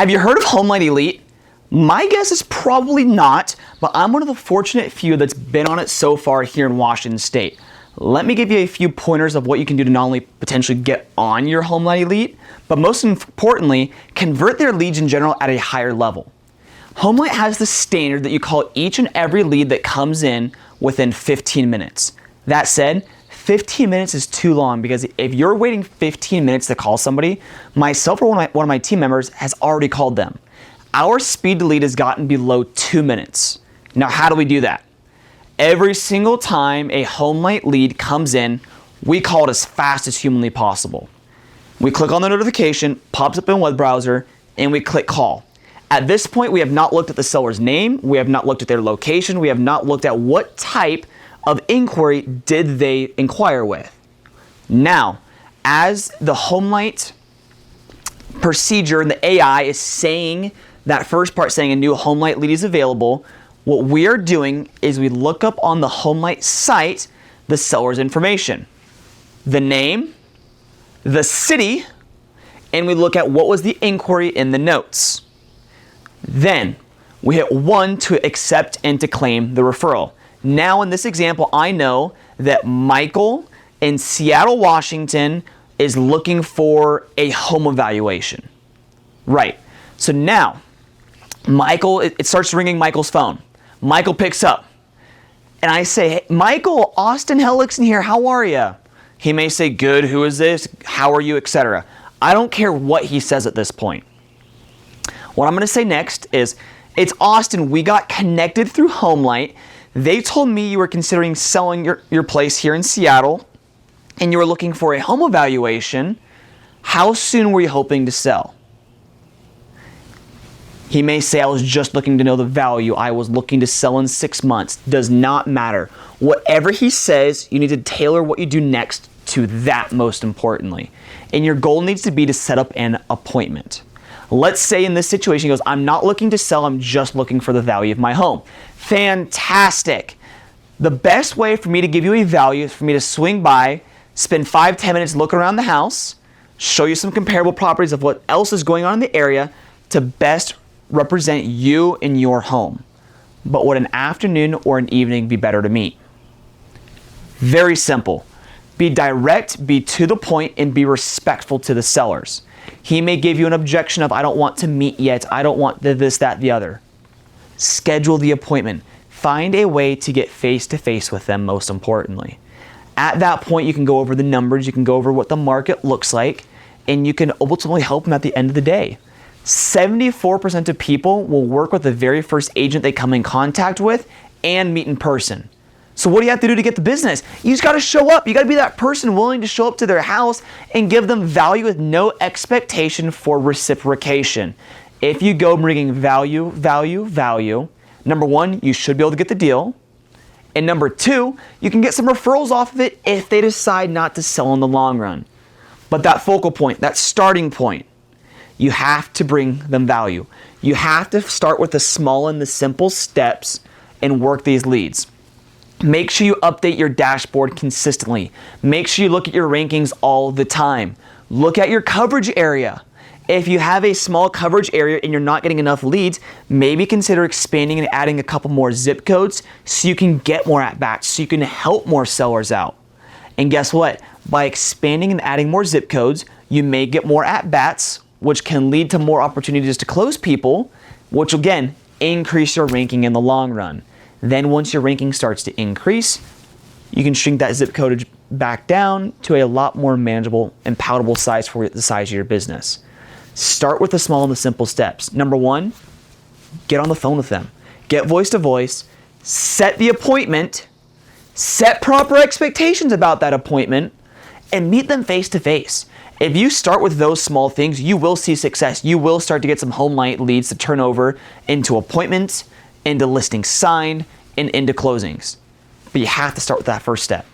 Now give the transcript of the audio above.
Have you heard of HomeLight Elite? My guess is probably not, but I'm one of the fortunate few that's been on it so far here in Washington State. Let me give you a few pointers of what you can do to not only potentially get on your HomeLight Elite, but most importantly, convert their leads in general at a higher level. HomeLight has the standard that you call each and every lead that comes in within 15 minutes. That said, 15 minutes is too long because if you're waiting 15 minutes to call somebody, myself or one of my team members has already called them. Our speed to lead has gotten below 2 minutes. Now, how do we do that? Every single time a HomeLight lead comes in, we call it as fast as humanly possible. We click on the notification, pops up in web browser, and we click call. At this point, we have not looked at the seller's name, we have not looked at their location, we have not looked at what type of inquiry did they inquire with. Now, as the HomeLight procedure and the AI is saying that first part, saying a new HomeLight lead is available, what we are doing is we look up on the HomeLight site the seller's information, the name, the city, and we look at what was the inquiry in the notes. Then we hit 1 to accept and to claim the referral. Now in this example, I know that Michael in Seattle, Washington is looking for a home evaluation. Right. So now, Michael, it starts ringing Michael's phone. Michael picks up. And I say, hey, Michael, Austin Hellickson here, how are you? He may say, good, who is this? How are you, etc. I don't care what he says at this point. What I'm going to say next is, it's Austin, we got connected through HomeLight. They told me you were considering selling your place here in Seattle and you were looking for a home evaluation. How soon were you hoping to sell? He may say, I was just looking to know the value. I was looking to sell in 6 months. Does not matter. Whatever he says, you need to tailor what you do next to that most importantly. And your goal needs to be to set up an appointment. Let's say in this situation, he goes, I'm not looking to sell, I'm just looking for the value of my home. Fantastic. The best way for me to give you a value is for me to swing by, spend 5-10 minutes looking around the house, show you some comparable properties of what else is going on in the area to best represent you and your home. But would an afternoon or an evening be better to meet? Very simple. Be direct, be to the point, and be respectful to the sellers. He may give you an objection of, I don't want to meet yet, I don't want this, that, the other. Schedule the appointment. Find a way to get face-to-face with them, most importantly. At that point, you can go over the numbers, you can go over what the market looks like, and you can ultimately help them at the end of the day. 74% of people will work with the very first agent they come in contact with and meet in person. So what do you have to do to get the business? You just got to show up. You got to be that person willing to show up to their house and give them value with no expectation for reciprocation. If you go bringing value, number one, you should be able to get the deal. And number two, you can get some referrals off of it if they decide not to sell in the long run. But that focal point, that starting point, you have to bring them value. You have to start with the small and the simple steps and work these leads. Make sure you update your dashboard consistently. Make sure you look at your rankings all the time. Look at your coverage area. If you have a small coverage area and you're not getting enough leads, maybe consider expanding and adding a couple more zip codes so you can get more at-bats, so you can help more sellers out. And guess what? By expanding and adding more zip codes, you may get more at-bats, which can lead to more opportunities to close people, which again, increase your ranking in the long run. Then once your ranking starts to increase, you can shrink that zip code back down to a lot more manageable and palatable size for the size of your business. Start with the small and the simple steps. Number one, get on the phone with them. Get voice to voice, set the appointment, set proper expectations about that appointment, and meet them face to face. If you start with those small things, you will see success. You will start to get some HomeLight leads to turn over into appointments, into listings signed, and into closings. But you have to start with that first step.